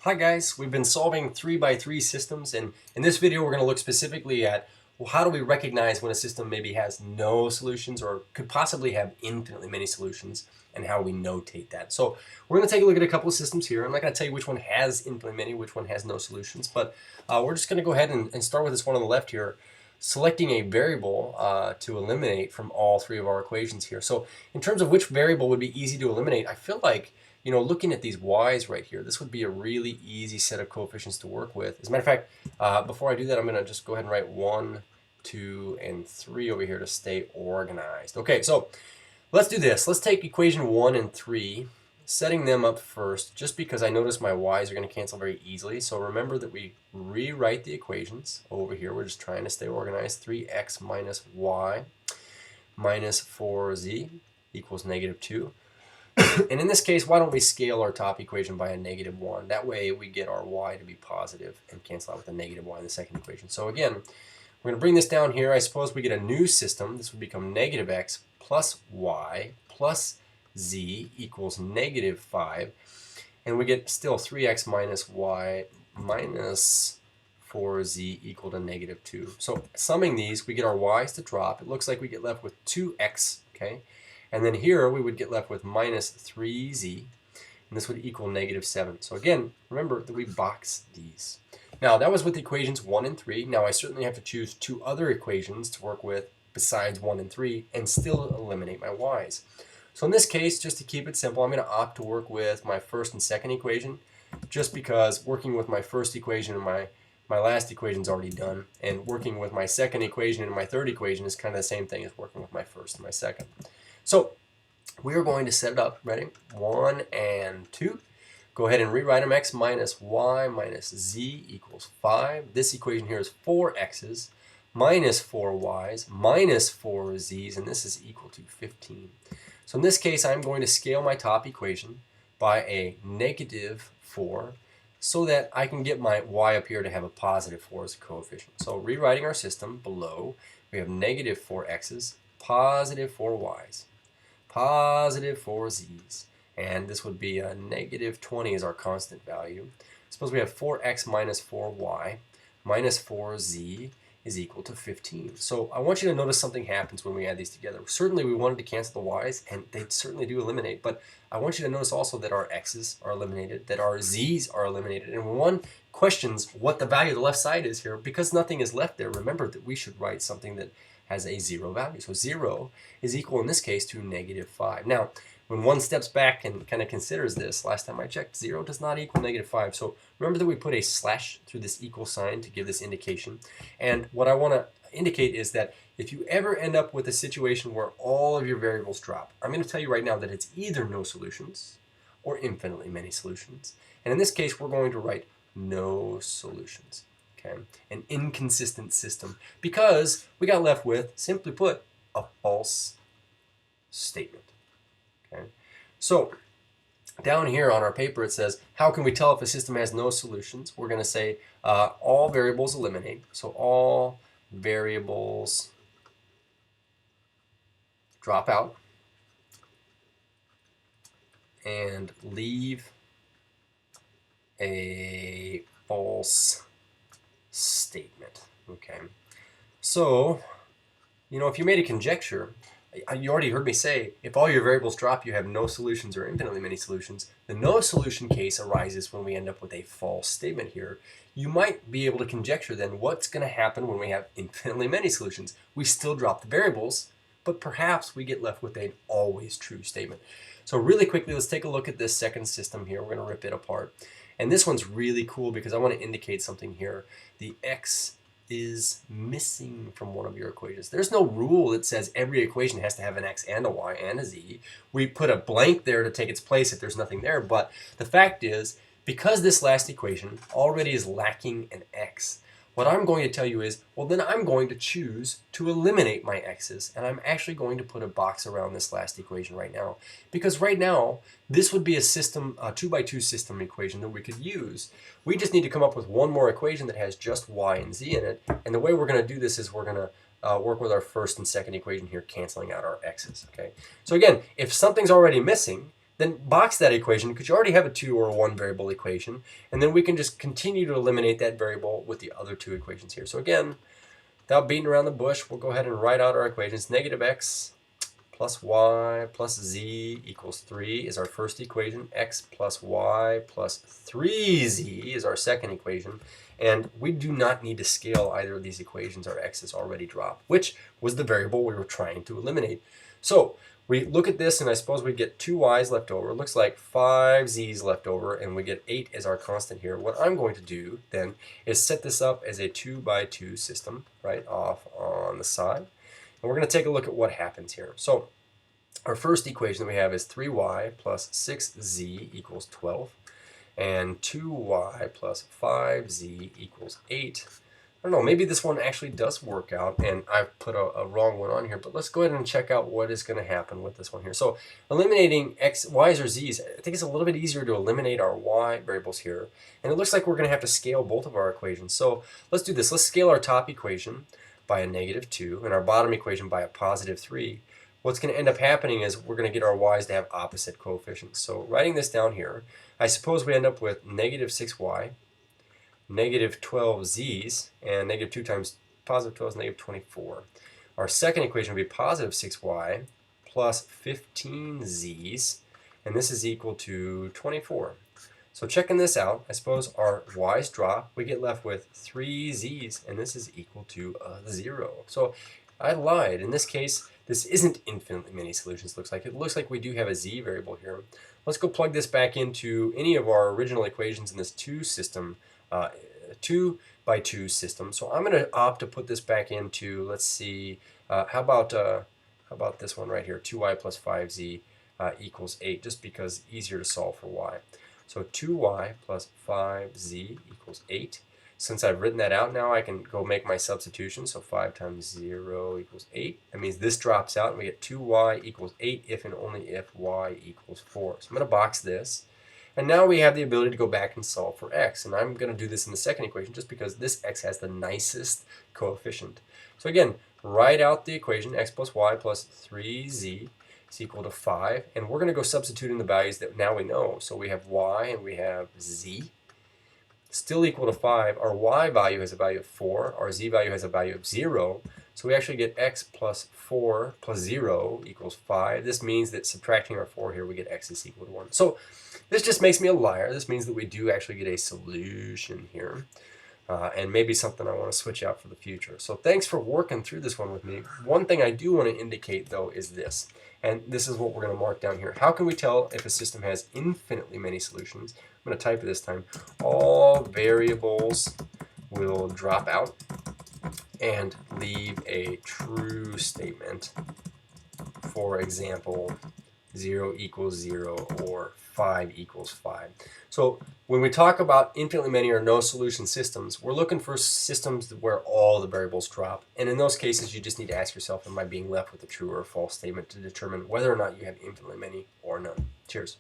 Hi guys, we've been solving 3x3 systems, and in this video we're going to look specifically at, well, how do we recognize when a system maybe has no solutions or could possibly have infinitely many solutions, and how we notate that. So we're going to take a look at a couple of systems here. I'm not going to tell you which one has infinitely many, which one has no solutions, but we're just going to go ahead and start with this one on the left here, selecting a variable to eliminate from all three of our equations here. So in terms of which variable would be easy to eliminate, I feel like looking at these y's right here, this would be a really easy set of coefficients to work with. As a matter of fact, before I do that, I'm going to just go ahead and write 1, 2, and 3 over here to stay organized. Okay, so let's do this. Let's take equation 1 and 3, setting them up first, just because I notice my y's are going to cancel very easily. So remember that we rewrite the equations over here. We're just trying to stay organized. 3x minus y minus 4z equals -2. And in this case, why don't we scale our top equation by a -1? That way we get our y to be positive and cancel out with a -y in the second equation. So again, we're going to bring this down here. I suppose we get a new system. This would become -x plus y plus z equals -5. And we get still 3x minus y minus 4z equal to -2. So summing these, we get our y's to drop. It looks like we get left with 2x, okay? And then here we would get left with minus 3z, and this would equal -7. So again, remember that we box these. Now that was with equations 1 and 3. Now I certainly have to choose 2 other equations to work with besides 1 and 3 and still eliminate my y's. So in this case, just to keep it simple, I'm going to opt to work with my first and second equation, just because working with my first equation and my last equation is already done, and working with my second equation and my third equation is kind of the same thing as working with my first and my second. So we are going to set it up. Ready? 1 and 2. Go ahead and rewrite them. X minus y minus z equals 5. This equation here is 4 x's minus 4 y's minus 4 z's, and this is equal to 15. So in this case, I'm going to scale my top equation by a -4 so that I can get my y up here to have a +4 as a coefficient. So rewriting our system below, we have -4 x's, +4 y's, +4 z's, and this would be a -20 as our constant value. Suppose we have 4x minus 4y minus 4z is equal to 15. So I want you to notice something happens when we add these together. Certainly we wanted to cancel the y's, and they certainly do eliminate, but I want you to notice also that our x's are eliminated, that our z's are eliminated, and when one questions what the value of the left side is here, because nothing is left there, remember that we should write something that has a 0 value. So 0 is equal in this case to -5. Now, when one steps back and kind of considers this, last time I checked, 0 does not equal -5. So remember that we put a slash through this equal sign to give this indication. And what I want to indicate is that if you ever end up with a situation where all of your variables drop, I'm going to tell you right now that it's either no solutions or infinitely many solutions. And in this case, we're going to write no solutions. Okay, an inconsistent system, because we got left with, simply put, a false statement. Okay, so down here on our paper it says, how can we tell if a system has no solutions? We're going to say all variables eliminate. So all variables drop out and leave a false statement. Okay, so if you made a conjecture, you already heard me say if all your variables drop, you have no solutions or infinitely many solutions. The no solution case arises when we end up with a false statement here. You might be able to conjecture then what's going to happen when we have infinitely many solutions. We still drop the variables, but perhaps we get left with an always true statement. So really quickly, let's take a look at this second system here. We're going to rip it apart. And this one's really cool because I want to indicate something here. The x is missing from one of your equations. There's no rule that says every equation has to have an x and a y and a z. We put a blank there to take its place if there's nothing there, but the fact is, because this last equation already is lacking an x, what I'm going to tell you is, well, then I'm going to choose to eliminate my x's, and I'm actually going to put a box around this last equation right now. Because right now, this would be a system, a 2x2 system equation that we could use. We just need to come up with one more equation that has just y and z in it, and the way we're going to do this is we're going to work with our first and second equation here, canceling out our x's. Okay. So again, if something's already missing, then box that equation because you already have a 2 or a 1 variable equation, and then we can just continue to eliminate that variable with the other 2 equations here. So again, without beating around the bush, we'll go ahead and write out our equations. Negative x plus y plus z equals 3 is our first equation. X plus y plus 3z is our second equation. And we do not need to scale either of these equations. Our x is already dropped, which was the variable we were trying to eliminate. So we look at this, and I suppose we get 2 y's left over. It looks like 5 z's left over, and we get 8 as our constant here. What I'm going to do then is set this up as a 2 by 2 system right off on the side. And we're going to take a look at what happens here. So our first equation that we have is 3y plus 6z equals 12, and 2y plus 5z equals 8. I don't know, maybe this one actually does work out, and I've put a wrong one on here, but let's go ahead and check out what is going to happen with this one here. So eliminating x, y's or z's, I think it's a little bit easier to eliminate our y variables here, and it looks like we're going to have to scale both of our equations. So let's do this. Let's scale our top equation by a -2 and our bottom equation by a +3. What's going to end up happening is we're going to get our y's to have opposite coefficients. So writing this down here, I suppose we end up with -6y, -12z's, and -2 times +12 is -24. Our second equation would be +6y plus 15z's, and this is equal to 24. So checking this out, I suppose our y's drop. We get left with 3z's, and this is equal to 0. So I lied. In this case, this isn't infinitely many solutions, looks like. It looks like we do have a z variable here. Let's go plug this back into any of our original equations in this 2 by 2 system. So I'm going to opt to put this back into, let's see, how about this one right here, 2y plus 5z equals 8, just because easier to solve for y. So 2y plus 5z equals 8. Since I've written that out now, I can go make my substitution. So 5 times 0 equals 8. That means this drops out, and we get 2y equals 8 if and only if y equals 4. So I'm going to box this. And now we have the ability to go back and solve for x. And I'm going to do this in the second equation just because this x has the nicest coefficient. So again, write out the equation, x plus y plus 3z is equal to 5. And we're going to go substitute in the values that now we know. So we have y and we have z. Still equal to 5. Our y value has a value of 4. Our z value has a value of 0. So we actually get x plus 4 plus 0 equals 5. This means that subtracting our 4 here, we get x is equal to 1. So this just makes me a liar. This means that we do actually get a solution here. And maybe something I want to switch out for the future. So thanks for working through this one with me. One thing I do want to indicate, though, is this. And this is what we're going to mark down here. How can we tell if a system has infinitely many solutions? I'm going to type it this time. All variables will drop out and leave a true statement. For example, 0 equals 0 or 5 equals 5. So when we talk about infinitely many or no solution systems, we're looking for systems where all the variables drop. And in those cases, you just need to ask yourself, am I being left with a true or a false statement to determine whether or not you have infinitely many or none. Cheers.